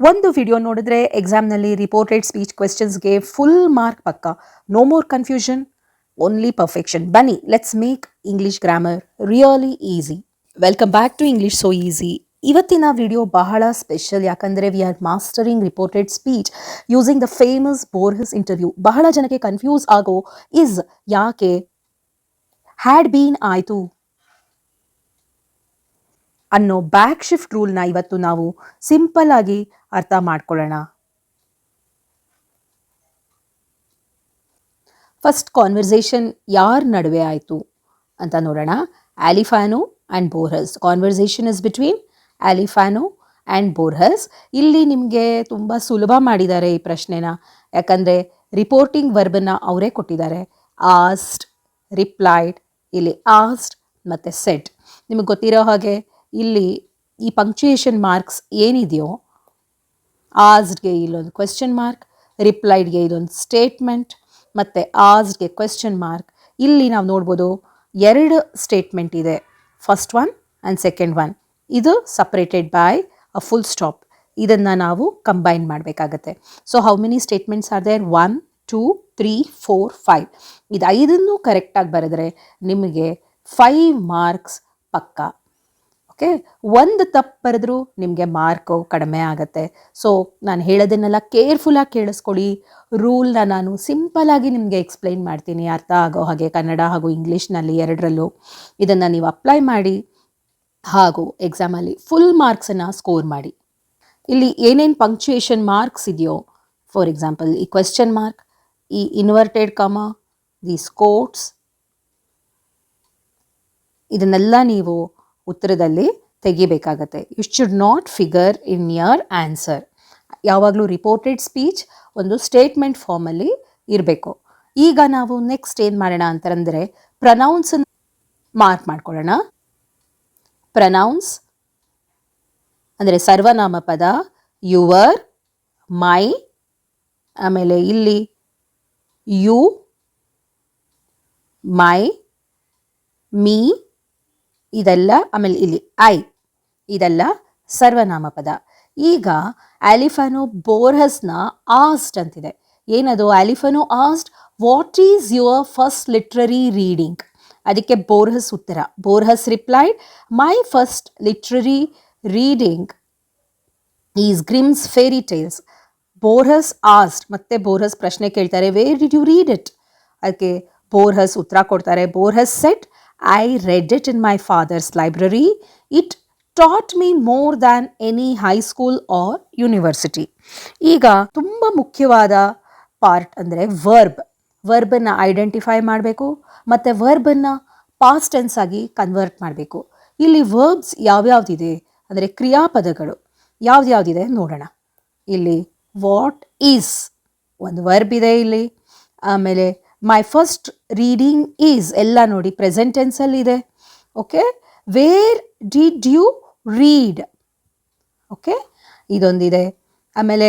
ಒಂದು ವಿಡಿಯೋ ನೋಡಿದ್ರೆ ಎಕ್ಸಾಮ್ನಲ್ಲಿ ರಿಪೋರ್ಟೆಡ್ ಸ್ಪೀಚ್ ಕ್ವೆಶ್ಚನ್ಸ್ಗೆ ಫುಲ್ ಮಾರ್ಕ್ ಪಕ್ಕ. No more confusion, only perfection. ಬನ್ನಿ, let's make English grammar really easy. Welcome back to English so easy. ಇವತ್ತಿನ video ಬಹಳ ಸ್ಪೆಷಲ್, ಯಾಕಂದರೆ we are mastering reported speech using the famous Borges interview. ಬಹಳ ಜನಕ್ಕೆ confuse ಆಗೋ is ಯಾಕೆ, had been ಆಯಿತು ಅನ್ನೋ ಬ್ಯಾಕ್ ಶಿಫ್ಟ್ ರೂಲ್ನ ಇವತ್ತು ನಾವು ಸಿಂಪಲ್ ಆಗಿ ಅರ್ಥ ಮಾಡ್ಕೊಳ್ಳೋಣ. ಫಸ್ಟ್ ಕಾನ್ವರ್ಸೇಷನ್ ಯಾರ ನಡುವೆ ಆಯಿತು ಅಂತ ನೋಡೋಣ. Alifano and Borges. Conversation is between Alifano and Borges. ಇಲ್ಲಿ ನಿಮಗೆ ತುಂಬ ಸುಲಭ ಮಾಡಿದ್ದಾರೆ ಈ ಪ್ರಶ್ನೆನ, ಯಾಕಂದರೆ ರಿಪೋರ್ಟಿಂಗ್ ವರ್ಬನ್ನು ಅವರೇ ಕೊಟ್ಟಿದ್ದಾರೆ. ಆಸ್ಡ್, ರಿಪ್ಲೈಡ್, ಇಲ್ಲಿ ಆಸ್ಡ್ ಮತ್ತು ಸೆಟ್. ನಿಮಗೆ ಗೊತ್ತಿರೋ ಹಾಗೆ ಇಲ್ಲಿ ಈ ಪಂಕ್ಚುಯೇಷನ್ ಮಾರ್ಕ್ಸ್ ಏನಿದೆಯೋ, ಆಸ್ಡ್ಗೆ ಇಲ್ಲೊಂದು ಕ್ವೆಶ್ಚನ್ ಮಾರ್ಕ್, ರಿಪ್ಲೈಡ್ಗೆ ಇದೊಂದು ಸ್ಟೇಟ್ಮೆಂಟ್, ಮತ್ತು ಆಸ್ಡ್ಗೆ ಕ್ವೆಶ್ಚನ್ ಮಾರ್ಕ್. ಇಲ್ಲಿ ನಾವು ನೋಡ್ಬೋದು ಎರಡು ಸ್ಟೇಟ್ಮೆಂಟ್ ಇದೆ, first one and second one. ಇದು separated by a full stop. ಇದನ್ನು ನಾವು ಕಂಬೈನ್ ಮಾಡಬೇಕಾಗತ್ತೆ. So how many statements are there? 1, 2, 3, 4, 5. ಇದು 5 ಕರೆಕ್ಟಾಗಿ ಬರೆದ್ರೆ ನಿಮಗೆ 5 ಮಾರ್ಕ್ಸ್ ಪಕ್ಕ. ಓಕೆ, ಒಂದು ತಪ್ಪು ಬರೆದ್ರೂ ನಿಮಗೆ ಮಾರ್ಕು ಕಡಿಮೆ ಆಗುತ್ತೆ. ಸೊ ನಾನು ಹೇಳೋದನ್ನೆಲ್ಲ ಕೇರ್ಫುಲ್ಲಾಗಿ ಕೇಳಿಸ್ಕೊಳ್ಳಿ. ರೂಲ್ನ ನಾನು ಸಿಂಪಲ್ಲಾಗಿ ನಿಮಗೆ ಎಕ್ಸ್ಪ್ಲೈನ್ ಮಾಡ್ತೀನಿ, ಅರ್ಥ ಆಗೋ ಹಾಗೆ, ಕನ್ನಡ ಹಾಗೂ ಇಂಗ್ಲೀಷ್ನಲ್ಲಿ ಎರಡರಲ್ಲೂ. ಇದನ್ನು ನೀವು ಅಪ್ಲೈ ಮಾಡಿ ಹಾಗೂ ಎಕ್ಸಾಮಲ್ಲಿ ಫುಲ್ ಮಾರ್ಕ್ಸನ್ನು ಸ್ಕೋರ್ ಮಾಡಿ. ಇಲ್ಲಿ ಏನೇನು ಪಂಕ್ಚುಯೇಷನ್ ಮಾರ್ಕ್ಸ್ ಇದೆಯೋ, ಫಾರ್ ಎಕ್ಸಾಂಪಲ್ ಈ ಕ್ವೆಶ್ಚನ್ ಮಾರ್ಕ್, ಈ ಇನ್ವರ್ಟೆಡ್ ಕಮ, ದೀಸ್ ಕೋಟ್ಸ್, ಇದನ್ನೆಲ್ಲ ನೀವು ಉತ್ತರದಲ್ಲಿ ತೆಗಿಬೇಕಾಗತ್ತೆ. You should not figure in your answer. ಯಾವಾಗಲೂ ರಿಪೋರ್ಟೆಡ್ ಸ್ಪೀಚ್ ಒಂದು ಸ್ಟೇಟ್ಮೆಂಟ್ ಫಾರ್ಮಲ್ಲಿ ಇರಬೇಕು. ಈಗ ನಾವು ನೆಕ್ಸ್ಟ್ ಏನು ಮಾಡೋಣ ಅಂತಂದರೆ, ಪ್ರನೌನ್ಸನ್ನು ಮಾರ್ಕ್ ಮಾಡ್ಕೊಳ್ಳೋಣ. ಪ್ರನೌನ್ಸ್ ಅಂದರೆ ಸರ್ವನಾಮ ಪದ, ಯುವರ್, ಮೈ, ಆಮೇಲೆ ಇಲ್ಲಿ ಯು, ಮೈ, ಮೀ, ಇದೆಲ್ಲ, ಆಮೇಲೆ ಇಲ್ಲಿ ಐ, ಇದೆಲ್ಲ ಸರ್ವನಾಮ ಪದ. ಈಗ ಆಲಿಫಾನೋ ಬೋರ್ಹಸ್ನ ಆಸ್ಡ್ ಅಂತಿದೆ. ಏನದು? Alifano asked what is your first literary reading. ಅದಕ್ಕೆ ಬೋರ್ಹಸ್ ಉತ್ತರ. Borges replied, my first literary reading is Grimm's fairy tales. Borges asked, ಮತ್ತೆ ಬೋರ್ಹಸ್ ಪ್ರಶ್ನೆ ಕೇಳ್ತಾರೆ, where did you read it? ಅದಕ್ಕೆ ಬೋರ್ಹಸ್ ಉತ್ತರ ಕೊಡ್ತಾರೆ. Borges said, I read it in my father's library. It taught me more than any high school or university. ಈಗ ತುಂಬ ಮುಖ್ಯವಾದ part ಅಂದರೆ ವರ್ಬ್. ವರ್ಬನ್ನು ಐಡೆಂಟಿಫೈ ಮಾಡಬೇಕು ಮತ್ತು ವರ್ಬನ್ನು ಪಾಸ್ಟ್ ಟೆನ್ಸ್ ಆಗಿ ಕನ್ವರ್ಟ್ ಮಾಡಬೇಕು. ಇಲ್ಲಿ ವರ್ಬ್ಸ್ ಯಾವ್ಯಾವ್ದಿದೆ ಅಂದರೆ ಕ್ರಿಯಾಪದಗಳು ಯಾವ್ದ್ಯಾವ್ದಿದೆ ನೋಡೋಣ. ಇಲ್ಲಿ ವಾಟ್ ಈಸ್ ಒಂದು ವರ್ಬ್ ಇದೆ ಇಲ್ಲಿ. ಆಮೇಲೆ ಮೈ ಫಸ್ಟ್ ರೀಡಿಂಗ್ ಈಸ್ ಎಲ್ಲ ನೋಡಿ ಪ್ರೆಸೆಂಟ್ ಟೆನ್ಸಲ್ಲಿ ಇದೆ. Okay, where did you read? Okay, ಇದೊಂದಿದೆ. ಆಮೇಲೆ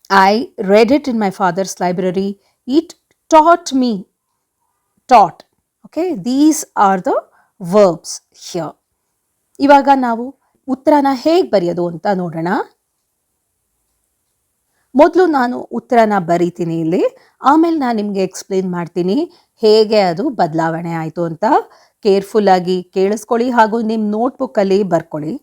I read it in my father's library. It taught me. Taught. Okay, these are the verbs here. ಇವಾಗ ನಾವು ಉತ್ತರನ ಹೇಗೆ ಬರೆಯೋದು ಅಂತ ನೋಡೋಣ. ಮೊದಲು ನಾನು ಉತ್ತರನ ಬರೀತೀನಿ ಇಲ್ಲಿ, ಆಮೇಲೆ ನಾನು ನಿಮಗೆ ಎಕ್ಸ್ಪ್ಲೇನ್ ಮಾಡ್ತೀನಿ ಹೇಗೆ ಅದು ಬದಲಾವಣೆ ಆಯಿತು ಅಂತ. ಕೇರ್ಫುಲ್ಲಾಗಿ ಕೇಳಿಸ್ಕೊಳ್ಳಿ ಹಾಗೂ ನಿಮ್ಮ ನೋಟ್ಬುಕ್ಕಲ್ಲಿ ಬರ್ಕೊಳ್ಳಿ.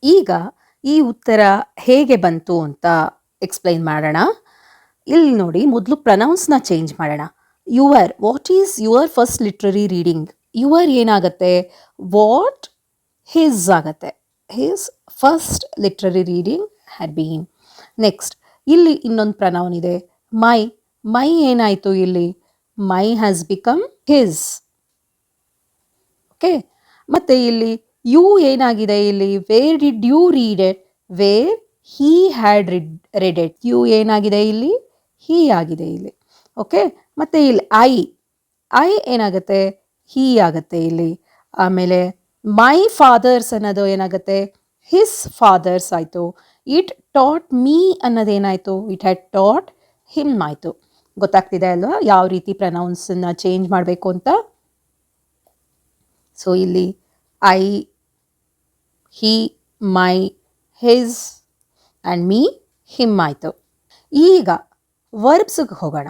ಈಗ ಈ ಉತ್ತರ ಹೇಗೆ ಬಂತು ಅಂತ ಎಕ್ಸ್ಪ್ಲೈನ್ ಮಾಡೋಣ. ಇಲ್ಲಿ ನೋಡಿ, ಮೊದಲು ಪ್ರನೌನ್ಸ್ನ ಚೇಂಜ್ ಮಾಡೋಣ. Your, what is your first literary reading? Your ಏನಾಗುತ್ತೆ? ವಾಟ್ ಹಿಸ್ ಆಗುತ್ತೆ. His first literary reading had been. Next ಇಲ್ಲಿ ಇನ್ನೊಂದು ಪ್ರನೌನ್ ಇದೆ, ಮೈ. ಮೈ ಏನಾಯಿತು ಇಲ್ಲಿ? My has become his. Okay, ಮತ್ತು ಇಲ್ಲಿ ಯು ಏನಾಗಿದೆ ಇಲ್ಲಿ, where did you read it, where he had read it. You ಏನಾಗಿದೆ ಇಲ್ಲಿ, ಹೀ ಆಗಿದೆ ಇಲ್ಲಿ. ಓಕೆ, ಮತ್ತೆ ಇಲ್ಲಿ ಐ ಏನಾಗುತ್ತೆ, ಹೀ ಆಗುತ್ತೆ ಇಲ್ಲಿ. ಆಮೇಲೆ ಮೈ ಫಾದರ್ಸ್ ಅನ್ನೋದು ಏನಾಗುತ್ತೆ, ಹಿಸ್ ಫಾದರ್ಸ್ ಆಯಿತು. ಇಟ್ ಟಾಟ್ ಮೀ ಅನ್ನೋದೇನಾಯಿತು, ಇಟ್ ಹ್ಯಾಡ್ ಟಾಟ್ ಹಿಮ್ ಆಯಿತು. ಗೊತ್ತಾಗ್ತಿದೆ ಅಲ್ವಾ ಯಾವ ರೀತಿ ಪ್ರನೌನ್ಸನ್ನು ಚೇಂಜ್ ಮಾಡಬೇಕು ಅಂತ. ಸೊ ಇಲ್ಲಿ I, he, my, his and me, him ಆಯಿತು. ಈಗ ವರ್ಬ್ಸ್ಗೆ ಹೋಗೋಣ.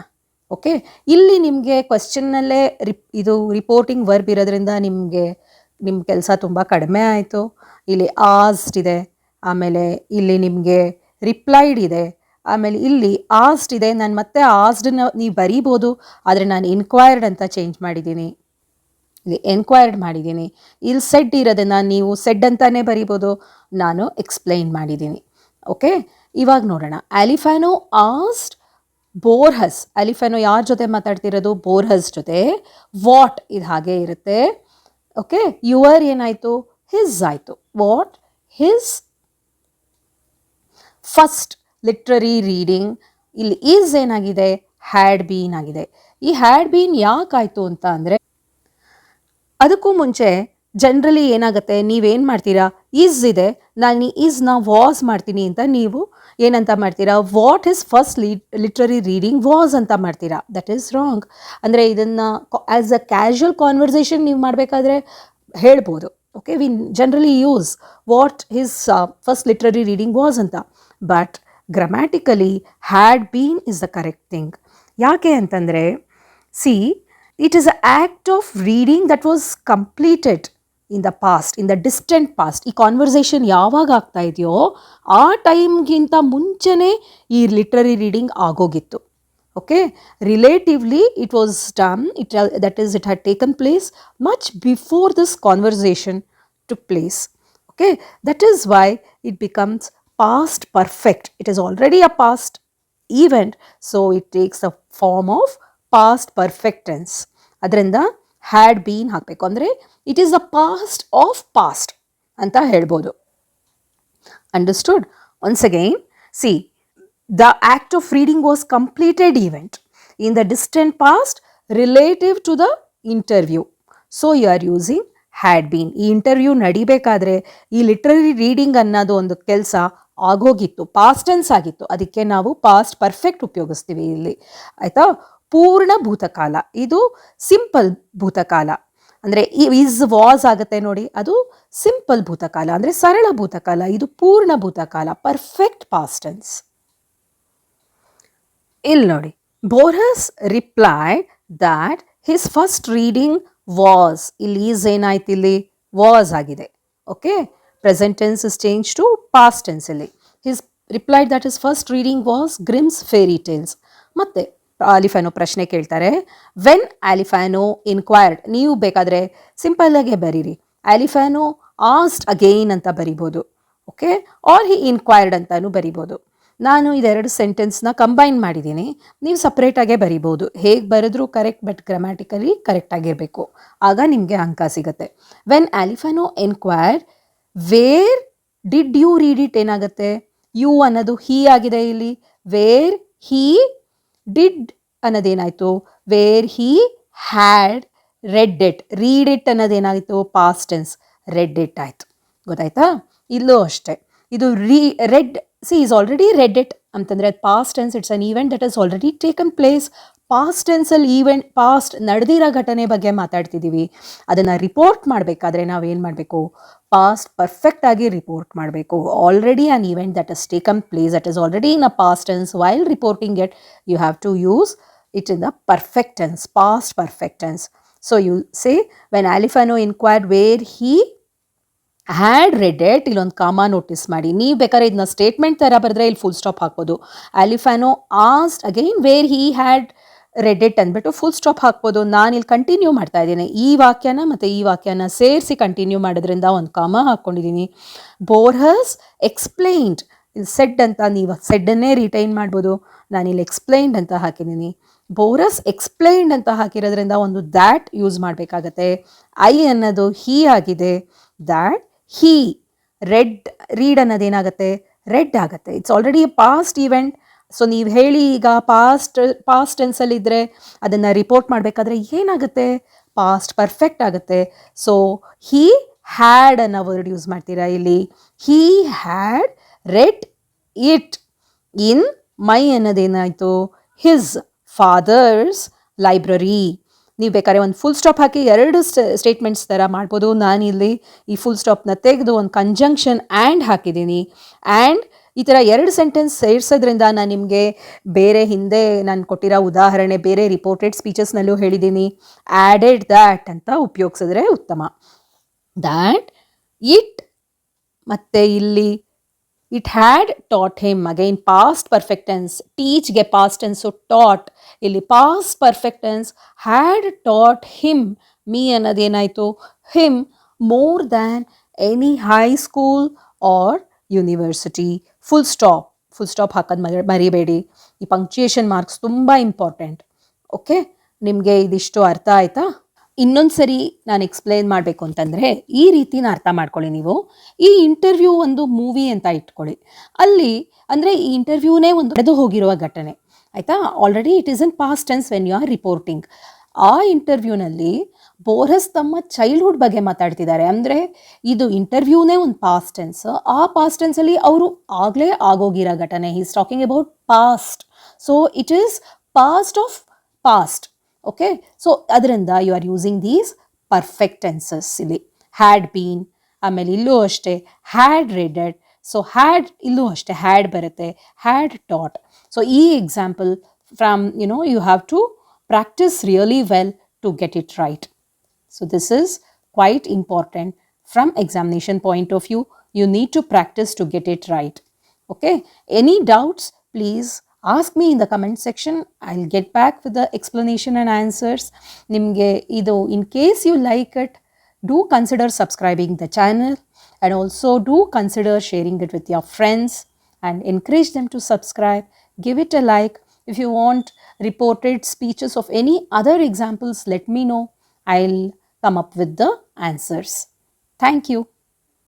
ಓಕೆ, ಇಲ್ಲಿ ನಿಮಗೆ ಕ್ವಶನ್ನಲ್ಲೇ ಇದು ರಿಪೋರ್ಟಿಂಗ್ ವರ್ಬ್ ಇರೋದ್ರಿಂದ ನಿಮ್ಮ ಕೆಲಸ ತುಂಬ ಕಡಿಮೆ ಆಯಿತು. ಇಲ್ಲಿ ಆಸ್ಡ್ ಇದೆ, ಆಮೇಲೆ ಇಲ್ಲಿ ನಿಮಗೆ ರಿಪ್ಲೈಡ್ ಇದೆ, ಆಮೇಲೆ ಇಲ್ಲಿ ಆಸ್ಡ್ ಇದೆ. ನಾನು ಮತ್ತೆ ಆಸ್ಡನ್ನ ನೀವು ಬರೀಬೋದು, ಆದರೆ ನಾನು ಎನ್ಕ್ವೈರ್ಡ್ ಅಂತ ಚೇಂಜ್ ಮಾಡಿದ್ದೀನಿ. ಇಲ್ಲಿ ಎನ್ಕ್ವೈರ್ಡ್ ಮಾಡಿದ್ದೀನಿ. ಇಲ್ಲಿ ಸೆಡ್ ಇರೋದನ್ನು ನೀವು ಸೆಡ್ ಅಂತಾನೆ ಬರೀಬೋದು, ನಾನು ಎಕ್ಸ್ಪ್ಲೈನ್ ಮಾಡಿದ್ದೀನಿ. ಓಕೆ, ಇವಾಗ ನೋಡೋಣ. ಆಲಿಫಾನೋ ಆಸ್ಡ್ ಬೋರ್ಹಸ್. ಆಲಿಫಾನೋ ಯಾರ ಜೊತೆ ಮಾತಾಡ್ತಿರೋದು, ಬೋರ್ಹಸ್ ಜೊತೆ. ವಾಟ್ ಇದು ಹಾಗೆ ಇರುತ್ತೆ. ಓಕೆ, ಯುವರ್ ಏನಾಯಿತು, ಹಿಸ್ ಆಯಿತು. What his first literary reading. ಇಲ್ಲಿ ಈಸ್ ಏನಾಗಿದೆ, ಹ್ಯಾಡ್ ಬೀನ್ ಆಗಿದೆ. ಈ ಹ್ಯಾಡ್ ಬೀನ್ ಯಾಕಾಯಿತು ಅಂತ ಅಂದರೆ, ಅದಕ್ಕೂ ಮುಂಚೆ ಜನರಲಿ ಏನಾಗುತ್ತೆ, ನೀವೇನು ಮಾಡ್ತೀರಾ, ಈಸ್ ಇದೆ, ನಾನು ಈಸ್ನ ವಾಸ್ ಮಾಡ್ತೀನಿ ಅಂತ ನೀವು ಏನಂತ ಮಾಡ್ತೀರಾ, what is first literary reading was ಅಂತ ಮಾಡ್ತೀರಾ. That is wrong. ಅಂದರೆ ಇದನ್ನು ಆ್ಯಸ್ ಅ ಕ್ಯಾಶುವಲ್ ಕಾನ್ವರ್ಸೇಷನ್ ನೀವು ಮಾಡಬೇಕಾದ್ರೆ ಹೇಳ್ಬೋದು. Okay, we generally use what his first literary reading was ಅಂತ. But grammatically had been is the correct thing. ಯಾಕೆ ಅಂತಂದರೆ, see, it is an act of reading that was completed in the past, in the distant past. ಈ conversation ಯಾವಾಗ ಆಗ್ತಾ ಇದೆಯೋ ಆ ಟೈಮ್ಗಿಂತ ಮುಂಚೆನೇ ಈ ಲಿಟ್ರರಿ ರೀಡಿಂಗ್ ಆಗೋಗಿತ್ತು. Okay, relatively it was done, that is it had taken place much before this conversation took place. Okay, that is why it becomes past perfect. It is already a past event, so it takes a form of past perfect tense. ಅದರಿಂದ had been ಹಾಕಬೇಕು. ಅಂದರೆ it is the past of past ಅಂತ ಹೇಳ್ಬೋದು. Understood? Once again, see, the act of reading was completed event in the distant past relative to the interview. So you are using had been. ಈ interview ನಡಿಬೇಕಾದ್ರೆ ಈ literary reading ಅನ್ನೋದು ಒಂದು ಕೆಲಸ ಆಗೋಗಿತ್ತು, past tense ಆಗಿತ್ತು. ಅದಕ್ಕೆ ನಾವು ಪಾಸ್ಟ್ ಪರ್ಫೆಕ್ಟ್ ಉಪಯೋಗಿಸ್ತೀವಿ ಇಲ್ಲಿ. ಆಯಿತಾ? ಪೂರ್ಣ ಭೂತಕಾಲ, ಇದು ಸಿಂಪಲ್ ಭೂತಕಾಲ. ಅಂದರೆ ಈಸ್ ವಾಸ್ ಆಗುತ್ತೆ ನೋಡಿ, ಅದು ಸಿಂಪಲ್ ಭೂತಕಾಲ, ಅಂದರೆ ಸರಳ ಭೂತಕಾಲ. ಇದು ಪೂರ್ಣ ಭೂತಕಾಲ, ಪರ್ಫೆಕ್ಟ್ ಪಾಸ್ಟ್ ಟೆನ್ಸ್. ಇಲ್ಲಿ ನೋಡಿ, Borges replied that his first reading was. ಇಲ್ಲಿ ಈಸ್ ಏನಾಯ್ತು, ಇಲ್ಲಿ ವಾಸ್ ಆಗಿದೆ. Okay, present tense is change to past tense. ಇಲ್ಲಿ his replied that his first reading was Grimm's fairy tales. ಮತ್ತೆ ಆಲಿಫಾನೋ ಪ್ರಶ್ನೆ ಕೇಳ್ತಾರೆ, ವೆನ್ ಆಲಿಫಾನೋ ಇನ್ಕ್ವೈರ್ಡ್. ನೀವು ಬೇಕಾದರೆ ಸಿಂಪಲ್ಲಾಗೆ ಬರೀರಿ, ಆಲಿಫಾನೋ ಆಸ್ಡ್ ಅಗೈನ್ ಅಂತ ಬರಿಬೋದು. ಓಕೆ, ಆರ್ ಹಿ ಇನ್ಕ್ವೈರ್ಡ್ ಅಂತಾನು ಬರಿಬೋದು. ನಾನು ಇದೆರಡು ಸೆಂಟೆನ್ಸ್ನ ಕಂಬೈನ್ ಮಾಡಿದ್ದೀನಿ, ನೀವು ಸಪ್ರೇಟಾಗೇ ಬರಿಬೋದು. ಹೇಗೆ ಬರೆದ್ರೂ ಕರೆಕ್ಟ್, ಬಟ್ ಗ್ರಾಮ್ಯಾಟಿಕಲಿ ಕರೆಕ್ಟಾಗಿರಬೇಕು, ಆಗ ನಿಮಗೆ ಅಂಕ ಸಿಗುತ್ತೆ. When Alifano enquired where did you read it ಏನಾಗುತ್ತೆ, ಯು ಅನ್ನೋದು ಹೀ ಆಗಿದೆ ಇಲ್ಲಿ. ವೇರ್ ಹೀ ಡಿಡ್ ಅನ್ನೋದೇನಾಯಿತು, where he had read it. Read it ಅನ್ನೋದೇನಾಯಿತು, ಪಾಸ್ಟ್ ಟೆನ್ಸ್, ರೆಡ್ ಇಟ್ ಆಯಿತು. ಗೊತ್ತಾಯ್ತಾ? ಇಲ್ಲೂ ಅಷ್ಟೇ, ಇದು read see is already read it ಅಂತಂದರೆ past tense, it's an event that is already taken place. Past ಟೆನ್ಸಲ್ಲಿ event, past ನಡೆದಿರೋ ಘಟನೆ ಬಗ್ಗೆ ಮಾತಾಡ್ತಿದ್ದೀವಿ. ಅದನ್ನು ರಿಪೋರ್ಟ್ ಮಾಡಬೇಕಾದ್ರೆ ನಾವೇನು ಮಾಡಬೇಕು, ಪಾಸ್ಟ್ ಪರ್ಫೆಕ್ಟ್ ಆಗಿ ರಿಪೋರ್ಟ್ ಮಾಡಬೇಕು. Already an event that is taken place, that is already in a past tense. While reporting it you have to use it in the perfect tense, past perfect tense. So you say when Alifano inquired where he had read it. ಇಲ್ಲೊಂದು comma notice ಮಾಡಿ. ನೀವು ಬೇಕಾದ್ರೆ ಇದನ್ನ statement ಥರ ಬರೆದ್ರೆ ಇಲ್ಲಿ full stop ಹಾಕ್ಬೋದು. Alifano asked again where he had read it ಅಂದ್ಬಿಟ್ಟು ಫುಲ್ ಸ್ಟಾಪ್ ಹಾಕ್ಬೋದು. ನಾನು ಇಲ್ಲಿ ಕಂಟಿನ್ಯೂ ಮಾಡ್ತಾ ಇದ್ದೀನಿ, ಈ ವಾಕ್ಯನ ಮತ್ತು ಈ ವಾಕ್ಯನ ಸೇರಿಸಿ ಕಂಟಿನ್ಯೂ ಮಾಡೋದ್ರಿಂದ ಒಂದು ಕಾಮ ಹಾಕ್ಕೊಂಡಿದ್ದೀನಿ. ಬೋರ್ಹಸ್ ಎಕ್ಸ್ಪ್ಲೈನ್ಡ್, ಇಲ್ಲಿ ಸೆಡ್ ಅಂತ, ನೀವು ಸೆಡ್ಡನ್ನೇ ರಿಟೈನ್ ಮಾಡ್ಬೋದು. ನಾನಿಲ್ಲಿ ಎಕ್ಸ್ಪ್ಲೈನ್ಡ್ ಅಂತ ಹಾಕಿದ್ದೀನಿ. ಬೋರಸ್ ಎಕ್ಸ್ಪ್ಲೈನ್ಡ್ ಅಂತ ಹಾಕಿರೋದ್ರಿಂದ ಒಂದು ದ್ಯಾಟ್ ಯೂಸ್ ಮಾಡಬೇಕಾಗತ್ತೆ. ಐ ಅನ್ನೋದು ಹೀ ಆಗಿದೆ. that he read ಅನ್ನೋದೇನಾಗುತ್ತೆ, ರೆಡ್ ಆಗುತ್ತೆ. It's already a past event. So ನೀವು ಹೇಳಿ ಈಗ ಪಾಸ್ಟ್ ಟೆನ್ಸಲ್ಲಿದ್ದರೆ ಅದನ್ನು ರಿಪೋರ್ಟ್ ಮಾಡಬೇಕಾದ್ರೆ ಏನಾಗುತ್ತೆ, ಪಾಸ್ಟ್ ಪರ್ಫೆಕ್ಟ್ ಆಗುತ್ತೆ. ಸೊ ಹೀ ಹ್ಯಾಡ್ ಅನ್ನೋ ವರ್ಡ್ ಯೂಸ್ ಮಾಡ್ತೀರಾ ಇಲ್ಲಿ. He had read it in my ಅನ್ನೋದೇನಾಯಿತು, ಹಿಸ್ ಫಾದರ್ಸ್ ಲೈಬ್ರರಿ. ನೀವು ಬೇಕಾದ್ರೆ ಒಂದು ಫುಲ್ ಸ್ಟಾಪ್ ಹಾಕಿ ಎರಡು ಸ್ಟೇಟ್ಮೆಂಟ್ಸ್ ಥರ ಮಾಡ್ಬೋದು. ನಾನಿಲ್ಲಿ ಈ ಫುಲ್ ಸ್ಟಾಪ್ನ ತೆಗೆದು ಒಂದು ಕಂಜಂಕ್ಷನ್ ಆ್ಯಂಡ್ ಹಾಕಿದ್ದೀನಿ. ಆ್ಯಂಡ್ ಈ ಥರ ಎರಡು ಸೆಂಟೆನ್ಸ್ ಸೇರಿಸೋದ್ರಿಂದ ನಾನು ನಿಮಗೆ ಬೇರೆ ಹಿಂದೆ ನಾನು ಕೊಟ್ಟಿರೋ ಉದಾಹರಣೆ ಬೇರೆ ರಿಪೋರ್ಟೆಡ್ ಸ್ಪೀಚಸ್ನಲ್ಲೂ ಹೇಳಿದ್ದೀನಿ. ಆ್ಯಡೆಡ್ ದ್ಯಾಟ್ ಅಂತ ಉಪಯೋಗಿಸಿದ್ರೆ ಉತ್ತಮ. ದ್ಯಾಟ್ ಇಟ್ ಮತ್ತು ಇಲ್ಲಿ it had taught him. Again past perfect tense, ಟೀಚ್ಗೆ ಪಾಸ್ಟ್ ಟೆನ್ಸು, ಟಾಟ್ ಇಲ್ಲಿ past perfect tense. Had taught him, me ಅನ್ನೋದೇನಾಯಿತು, him more than any high school or university. Full stop ಹಾಕೋದು ಮರಿಬೇಡಿ. ಈ ಪಂಕ್ಚುಯೇಷನ್ ಮಾರ್ಕ್ಸ್ ತುಂಬ important. Okay, ನಿಮಗೆ ಇದಿಷ್ಟು ಅರ್ಥ ಆಯಿತಾ? ಇನ್ನೊಂದು ಸರಿ ನಾನು ಎಕ್ಸ್ಪ್ಲೇನ್ ಮಾಡಬೇಕು ಅಂತಂದರೆ ಈ ರೀತಿನ ಅರ್ಥ ಮಾಡ್ಕೊಳ್ಳಿ. ನೀವು ಈ ಇಂಟರ್ವ್ಯೂ ಒಂದು ಮೂವಿ ಅಂತ ಇಟ್ಕೊಳ್ಳಿ. ಅಲ್ಲಿ ಅಂದರೆ ಈ ಇಂಟರ್ವ್ಯೂನೇ ಒಂದು ನಡೆದು ಹೋಗಿರುವ ಘಟನೆ, ಆಯಿತಾ. Already it is in past tense when you are reporting. ಆ ಇಂಟರ್ವ್ಯೂನಲ್ಲಿ ಬೋರಸ್ ತಮ್ಮ ಚೈಲ್ಡ್ಹುಡ್ ಬಗ್ಗೆ ಮಾತಾಡ್ತಿದ್ದಾರೆ. ಅಂದರೆ ಇದು ಇಂಟರ್ವ್ಯೂನೇ ಒಂದು ಪಾಸ್ಟ್ ಟೆನ್ಸ್. ಆ ಪಾಸ್ಟ್ ಟೆನ್ಸಲ್ಲಿ ಅವರು ಆಗಲೇ ಆಗೋಗಿರೋ ಘಟನೆ. He is talking about past. So it is past of past. Okay, so ಅದರಿಂದ you are using these perfect tenses. ಇಲ್ಲಿ ಹ್ಯಾಡ್ ಬೀನ್, ಆಮೇಲೆ ಇಲ್ಲೂ ಅಷ್ಟೇ ಹ್ಯಾಡ್ ರೆಡೆಡ್. ಸೊ ಹ್ಯಾಡ್ ಇಲ್ಲೂ ಅಷ್ಟೇ ಹ್ಯಾಡ್ ಬರುತ್ತೆ, ಹ್ಯಾಡ್ ಟಾಟ್. ಸೊ ಈ example from you have to practice really well to get it right. So this is quite important from examination point of view. You need to practice to get it right. Okay, any doubts, please ask me in the comment section. I'll get back with the explanation and answers. Nimge idu in case you like it, do consider subscribing the channel, and also do consider sharing it with your friends and encourage them to subscribe. Give it a like. If you want reported speeches of any other examples, let me know. I'll come up with the answers. Thank you.